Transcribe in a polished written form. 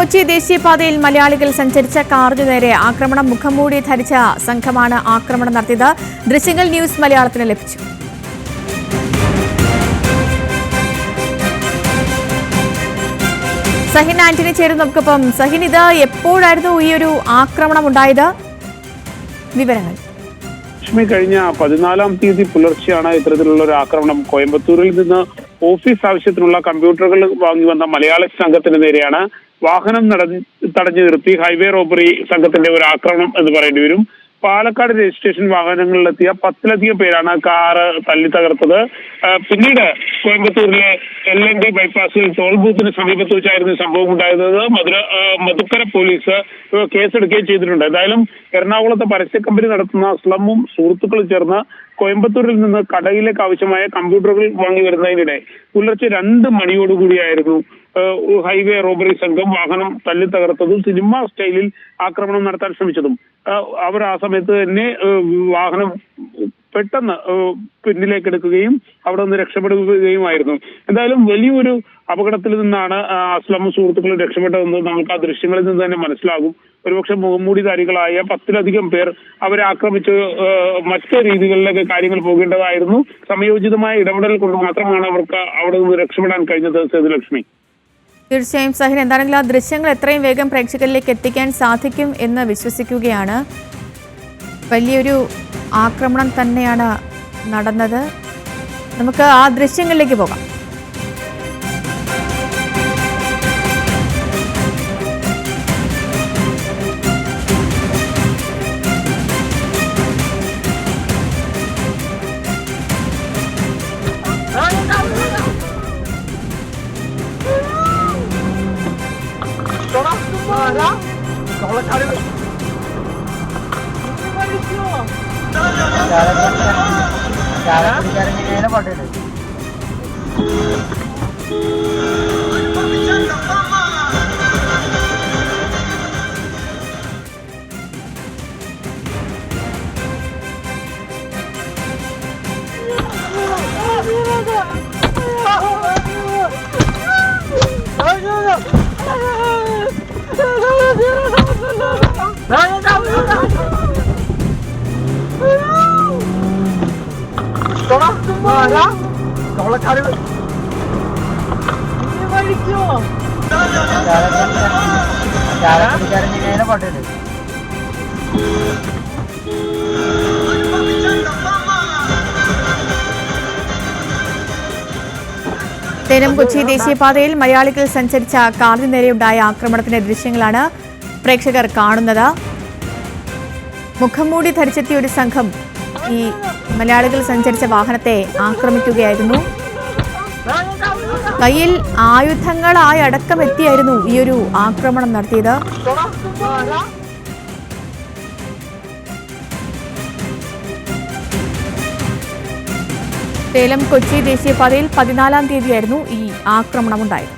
കൊച്ചി ദേശീയപാതയിൽ മലയാളികൾ സഞ്ചരിച്ച കാറിനു നേരെ ആക്രമണം. മുഖംമൂടി ധരിച്ച സംഘമാണ് ആക്രമണം നടത്തിയത്. ദൃശ്യങ്ങൾ ന്യൂസ് മലയാളത്തിന് ലഭിച്ചു. സഹിൻ ആന്റണി ചേരുന്നു നമുക്കൊപ്പം. സഹിൻ, ഇത് എപ്പോഴായിരുന്നു ഈ ഒരു ആക്രമണം ഉണ്ടായത്? വിവരങ്ങൾ. കഴിഞ്ഞ 14-ാം തീയതി പുലർച്ചെയാണ് ഇത്തരത്തിലുള്ള ഒരു ആക്രമണം. കോയമ്പത്തൂരിൽ നിന്ന് ഓഫീസ് ആവശ്യത്തിനുള്ള കമ്പ്യൂട്ടറുകൾ വാങ്ങി വന്ന മലയാളി സംഘത്തിന് നേരെയാണ് വാഹനം തടഞ്ഞു നിർത്തി ഹൈവേ റോബറി സംഘത്തിന്റെ ഒരു ആക്രമണം എന്ന് പറയേണ്ടി വരും. പാലക്കാട് രജിസ്ട്രേഷൻ വാഹനങ്ങളിലെത്തിയ 10-ലധികം പേരാണ് കാറ് തല്ലി തകർത്തത്. പിന്നീട് കോയമ്പത്തൂരിലെ LND ബൈപ്പാസിൽ ടോൾ ബൂത്തിന് സമീപത്ത് വെച്ചായിരുന്നു സംഭവം ഉണ്ടായിരുന്നത്. മധുക്കര പോലീസ് കേസെടുക്കുകയും ചെയ്തിട്ടുണ്ട്. എന്തായാലും എറണാകുളത്തെ പരസ്യ കമ്പനി നടത്തുന്ന അസ്ലമും സുഹൃത്തുക്കളും ചേർന്ന് കോയമ്പത്തൂരിൽ നിന്ന് കടയിലേക്ക് ആവശ്യമായ കമ്പ്യൂട്ടറുകൾ വാങ്ങി വരുന്നതിനിടെ പുലർച്ചെ 2 മണിയോടുകൂടിയായിരുന്നു ഹൈവേ റോബറി സംഘം വാഹനം തല്ലി തകർത്തതും സിനിമ സ്റ്റൈലിൽ ആക്രമണം നടത്താൻ ശ്രമിച്ചതും. അവർ ആ സമയത്ത് തന്നെ വാഹനം പെട്ടെന്ന് പിന്നിലേക്ക് എടുക്കുകയും അവിടെ നിന്ന് രക്ഷപ്പെടുകയുമായിരുന്നു. എന്തായാലും വലിയൊരു അപകടത്തിൽ നിന്നാണ് അസ്ലമും സുഹൃത്തുക്കളും രക്ഷപ്പെട്ടതെന്ന് നമുക്ക് ആ ദൃശ്യങ്ങളിൽ നിന്ന് തന്നെ മനസ്സിലാകും. ഒരുപക്ഷെ മുഖംമൂടിധാരികളായ 10-ലധികം പേർ അവരെ ആക്രമിച്ച് മറ്റ് രീതികളിലൊക്കെ കാര്യങ്ങൾ പോകേണ്ടതായിരുന്നു. സമയോചിതമായ ഇടപെടൽ കൊണ്ട് മാത്രമാണ് അവർക്ക് അവിടെ നിന്ന് രക്ഷപ്പെടാൻ കഴിഞ്ഞത്. സേതുലക്ഷ്മി. തീർച്ചയായും സഹിൻ, എന്താണെങ്കിലും ആ ദൃശ്യങ്ങൾ എത്രയും വേഗം പ്രേക്ഷകരിലേക്ക് എത്തിക്കാൻ സാധിക്കും എന്ന് വിശ്വസിക്കുകയാണ്. വലിയൊരു ആക്രമണം തന്നെയാണ് നടന്നത്. നമുക്ക് ആ ദൃശ്യങ്ങളിലേക്ക് പോകാം. സേലം കൊച്ചി ദേശീയപാതയിൽ മലയാളികൾ സഞ്ചരിച്ച കാറിന് നേരെയുണ്ടായ ആക്രമണത്തിന്റെ ദൃശ്യങ്ങളാണ് പ്രേക്ഷകർ കാണുന്നത്. മുഖംമൂടി ധരിച്ചെത്തിയ ഒരു സംഘം ഈ മലയാളികൾ സഞ്ചരിച്ച വാഹനത്തെ ആക്രമിക്കുകയായിരുന്നു. കയ്യിൽ ആയുധങ്ങളായി അടക്കം എത്തിയായിരുന്നു ഈ ഒരു ആക്രമണം നടത്തിയത്. സേലം കൊച്ചി ദേശീയപാതയിൽ 14-ാം തീയതിയായിരുന്നു ഈ ആക്രമണം ഉണ്ടായത്.